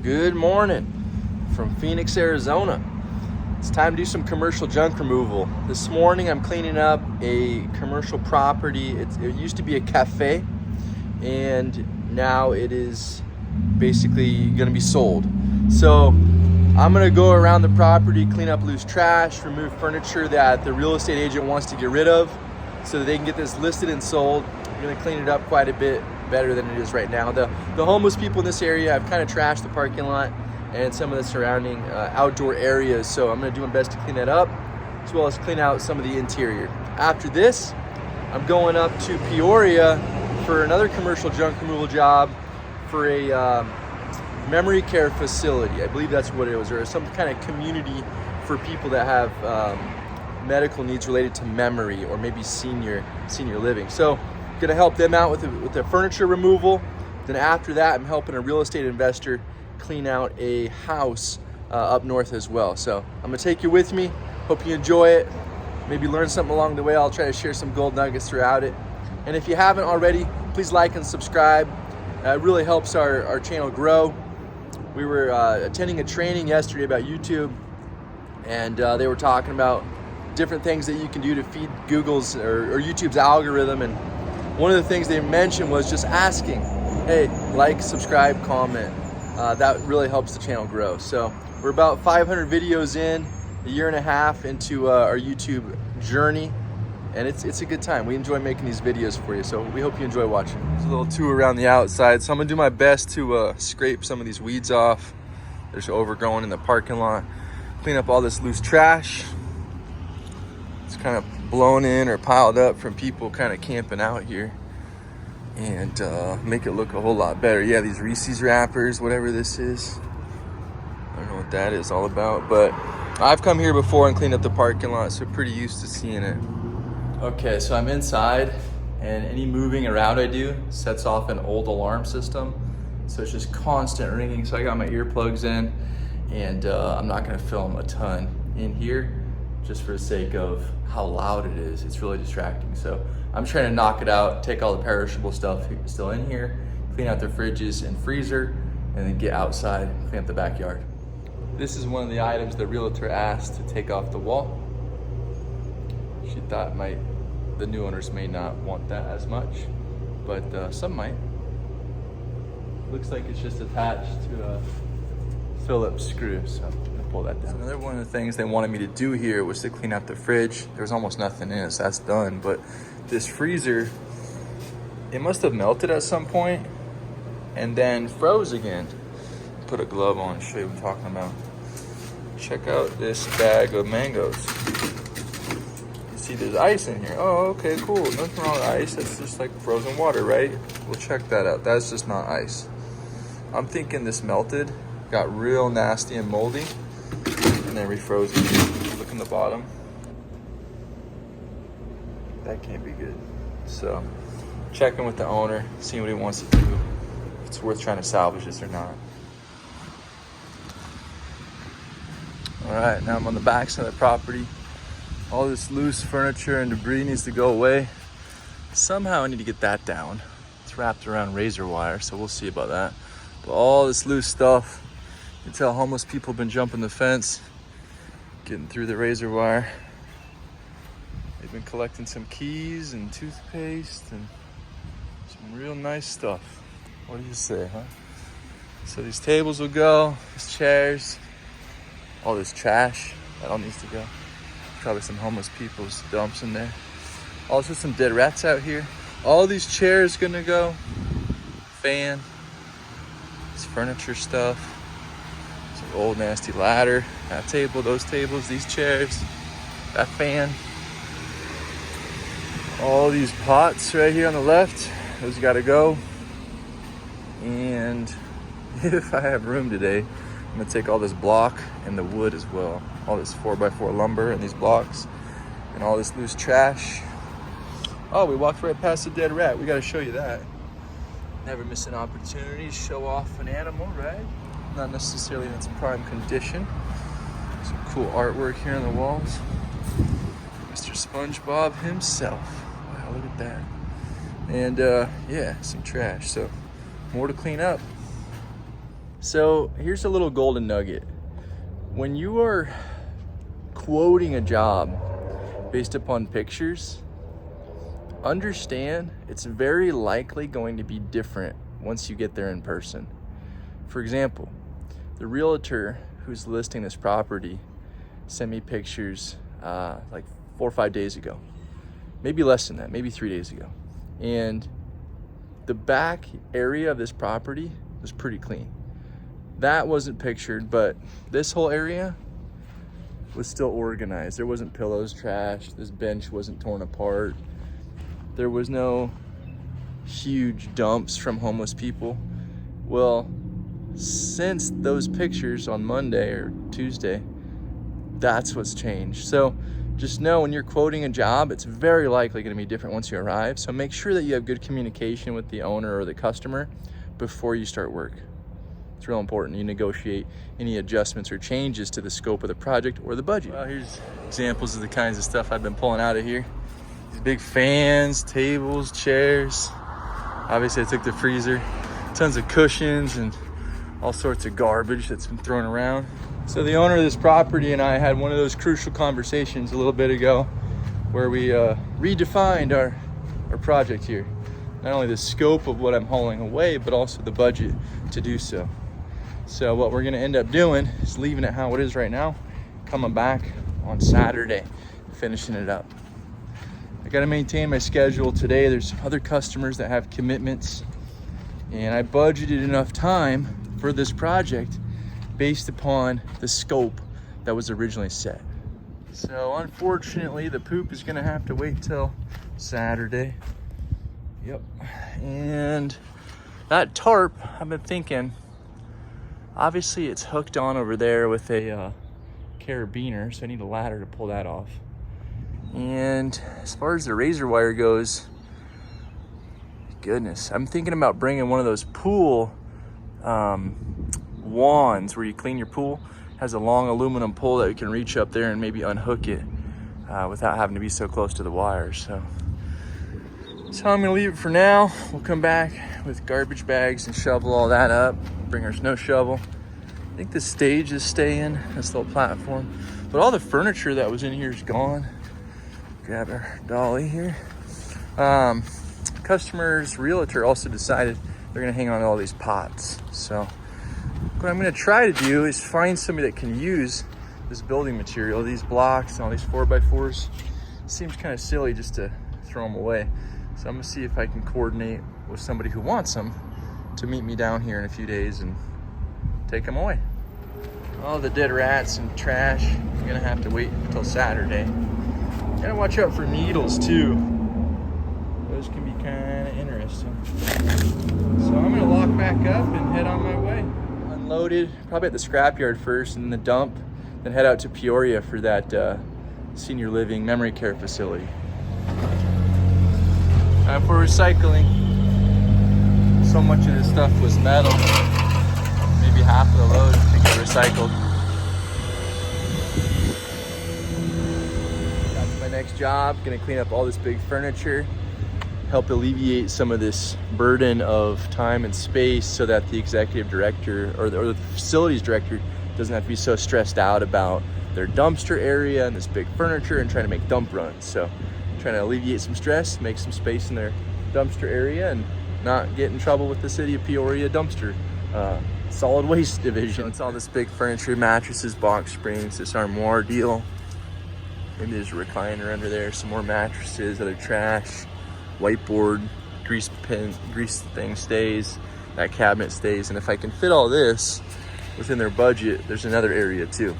Good morning from Phoenix, Arizona. It's time to do some commercial junk removal. This morning I'm cleaning up a commercial property. It used to be a cafe and now it is basically going to be sold. So I'm going to go around the property, clean up loose trash, remove furniture that the real estate agent wants to get rid of so that they can get this listed and sold. I'm going to clean it up quite a bit better than it is right now. The homeless people in this area have kind of trashed the parking lot and some of the surrounding outdoor areas, so I'm going to do my best to clean that up as well as clean out some of the interior. After this, I'm going up to Peoria for another commercial junk removal job for a memory care facility. I believe that's what it was, or some kind of community for people that have medical needs related to memory or maybe senior living. So gonna help them out with the furniture removal. Then after that, I'm helping a real estate investor clean out a house up north as well. So I'm gonna take you with me. Hope you enjoy it. Maybe learn something along the way. I'll try to share some gold nuggets throughout it. And if you haven't already, please like and subscribe. It really helps our channel grow. We were attending a training yesterday about YouTube, and they were talking about different things that you can do to feed Google's or YouTube's algorithm. And one of the things they mentioned was just asking, hey, like, subscribe, comment. That really helps the channel grow. So we're about 500 videos in, a year and a half into our YouTube journey, and it's a good time. We enjoy making these videos for you, so we hope you enjoy watching. There's a little tour around the outside, so I'm gonna do my best to scrape some of these weeds off. There's overgrowing in the parking lot. Clean up all this loose trash. It's kind of blown in or piled up from people kind of camping out here, and make it look a whole lot better. Yeah, these Reese's wrappers, whatever this is, I don't know what that is all about, but I've come here before and cleaned up the parking lot, so pretty used to seeing it. Okay, so I'm inside, and any moving around I do sets off an old alarm system, so it's just constant ringing. So I got my earplugs in, and I'm not gonna film a ton in here just for the sake of how loud it is. It's really distracting. So I'm trying to knock it out, take all the perishable stuff still in here, clean out the fridges and freezer, and then get outside, clean up the backyard. This is one of the items the realtor asked to take off the wall. She thought the new owners may not want that as much, but some might. Looks like it's just attached to a Phillips screw, so pull that down. So another one of the things they wanted me to do here was to clean out the fridge. There was almost nothing in it, so that's done. But this freezer, it must have melted at some point and then froze again. Put a glove on, show you what I'm talking about. Check out this bag of mangoes. You see there's ice in here. Oh, okay, cool. Nothing wrong with ice. That's just like frozen water, right? We'll check that out. That's just not ice. I'm thinking this melted, got real nasty and moldy, and then refroze it. Look in the bottom. That can't be good. So checking with the owner, seeing what he wants to do, if it's worth trying to salvage this or not. All right, now I'm on the back side of the property. All this loose furniture and debris needs to go away. Somehow I need to get that down. It's wrapped around razor wire, so we'll see about that. But all this loose stuff, you can tell homeless people have been jumping the fence, getting through the razor wire. They've been collecting some keys and toothpaste and some real nice stuff. What do you say, huh? So these tables will go, these chairs, all this trash, that all needs to go. Probably some homeless people's dumps in there. Also some dead rats out here. All these chairs gonna go. Fan, this furniture stuff, some old nasty ladder, that table, those tables, these chairs, that fan. All these pots right here on the left, those gotta go. And if I have room today, I'm gonna take all this block and the wood as well. All this 4x4 lumber and these blocks and all this loose trash. Oh, we walked right past a dead rat. We gotta show you that. Never miss an opportunity to show off an animal, right? Not necessarily in its prime condition. Some cool artwork here on the walls. Mr. SpongeBob himself. Wow, look at that. And yeah, some trash. So more to clean up. So here's a little golden nugget. When you are quoting a job based upon pictures, understand it's very likely going to be different once you get there in person. For example, the realtor who's listing this property sent me pictures like 4 or 5 days ago, maybe less than that, maybe 3 days ago. And the back area of this property was pretty clean. That wasn't pictured, but this whole area was still organized. There wasn't pillows trashed. This bench wasn't torn apart. There was no huge dumps from homeless people. Well, since those pictures on Monday or Tuesday, that's what's changed. So just know when you're quoting a job, it's very likely going to be different once you arrive. So make sure that you have good communication with the owner or the customer before you start work. It's real important. You negotiate any adjustments or changes to the scope of the project or the budget. Well, here's examples of the kinds of stuff I've been pulling out of here. These big fans, tables, chairs. Obviously I took the freezer, tons of cushions and all sorts of garbage that's been thrown around. So the owner of this property and I had one of those crucial conversations a little bit ago where we redefined our project here. Not only the scope of what I'm hauling away, but also the budget to do so. So what we're gonna end up doing is leaving it how it is right now, coming back on Saturday, finishing it up. I gotta maintain my schedule today. There's other customers that have commitments, and I budgeted enough time for this project based upon the scope that was originally set. So unfortunately, the poop is gonna have to wait till Saturday. Yep, and that tarp, I've been thinking, obviously it's hooked on over there with a carabiner, so I need a ladder to pull that off. And as far as the razor wire goes, goodness, I'm thinking about bringing one of those pool wands where you clean your pool. It has a long aluminum pole that you can reach up there and maybe unhook it without having to be so close to the wires. So I'm gonna leave it for now. We'll come back with garbage bags and shovel all that up, bring our snow shovel. I think the stage is staying, this little platform, but all the furniture that was in here is gone. Grab our dolly here. Customer's realtor also decided they're gonna hang on to all these pots. So what I'm gonna try to do is find somebody that can use this building material, these blocks and all these 4x4s. Seems kind of silly just to throw them away. So I'm gonna see if I can coordinate with somebody who wants them to meet me down here in a few days and take them away. All the dead rats and trash, I'm gonna have to wait until Saturday. Gotta watch out for needles too. Those can be kind of interesting. So I'm gonna lock back up and head on my way. Unloaded, probably at the scrapyard first and then the dump, then head out to Peoria for that senior living memory care facility. For recycling, so much of this stuff was metal. Maybe half of the load can get recycled. That's my next job. Gonna clean up all this big furniture, help alleviate some of this burden of time and space so that the executive director or the facilities director doesn't have to be so stressed out about their dumpster area and this big furniture and trying to make dump runs. So trying to alleviate some stress, make some space in their dumpster area and not get in trouble with the city of Peoria dumpster solid waste division. So it's all this big furniture, mattresses, box springs, this armoire deal. Maybe there's a recliner under there, some more mattresses, other trash, whiteboard, grease thing stays, that cabinet stays. And if I can fit all this within their budget, there's another area too.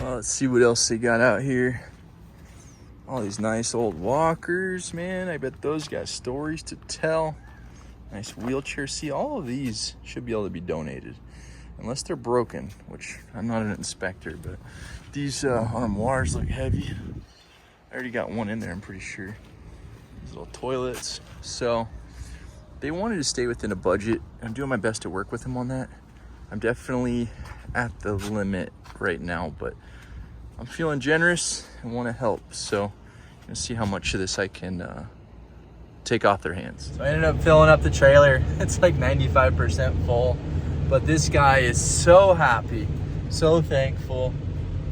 Let's see what else they got out here. All these nice old walkers, man. I bet those got stories to tell. Nice wheelchair seat. All of these should be able to be donated, unless they're broken, which I'm not an inspector, but these armoires look heavy. I already got one in there, I'm pretty sure. These little toilets. So they wanted to stay within a budget. I'm doing my best to work with them on that. I'm definitely at the limit right now, but I'm feeling generous and want to help. So I'm gonna see how much of this I can take off their hands. So I ended up filling up the trailer. It's like 95% full, but this guy is so happy, so thankful.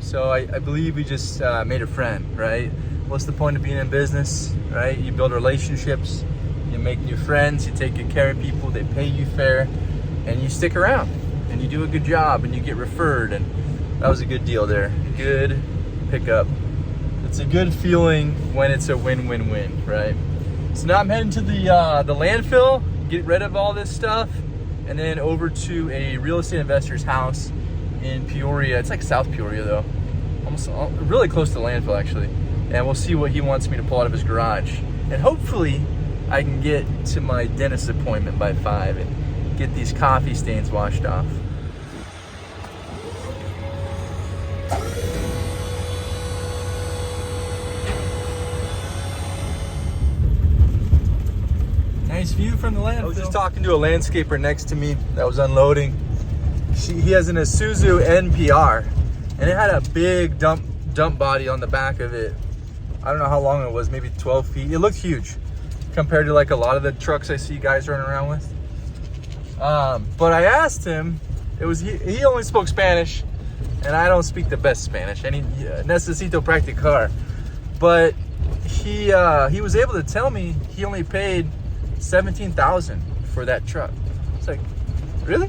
So I believe we just made a friend, right? What's the point of being in business, right? You build relationships, you make new friends, you take good care of people, they pay you fair, and you stick around, and you do a good job, and you get referred, and that was a good deal there. Good pickup. It's a good feeling when it's a win-win-win, right? So now I'm heading to the landfill, get rid of all this stuff, and then over to a real estate investor's house in Peoria. It's like South Peoria though, almost really close to the landfill actually. And we'll see what he wants me to pull out of his garage. And hopefully I can get to my dentist appointment by 5 and get these coffee stains washed off. Nice view from the landfill. I was just talking to a landscaper next to me that was unloading. He has an Isuzu NPR, and it had a big dump body on the back of it. I don't know how long it was, maybe 12 feet. It looked huge compared to like a lot of the trucks I see guys running around with. But I asked him, he only spoke Spanish, and I don't speak the best Spanish. Necesito practicar. But he was able to tell me he only paid $17,000 for that truck. It's like, really?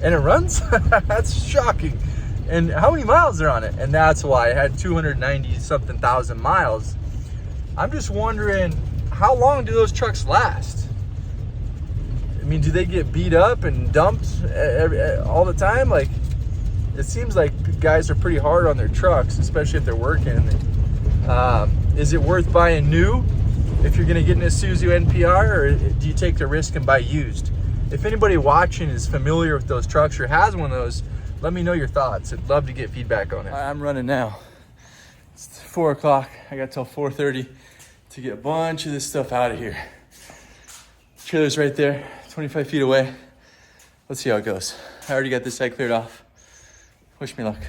And it runs? That's shocking. And how many miles are on it? And that's why it had 290 something thousand miles. I'm just wondering, how long do those trucks last? I mean, do they get beat up and dumped all the time? Like, it seems like guys are pretty hard on their trucks, especially if they're working. Is it worth buying new if you're gonna get an Isuzu NPR, or do you take the risk and buy used? If anybody watching is familiar with those trucks or has one of those, let me know your thoughts. I'd love to get feedback on it. I'm running now. It's 4 o'clock. I got till 4:30 to get a bunch of this stuff out of here. Trailer's right there, 25 feet away. Let's see how it goes. I already got this side cleared off. Wish me luck.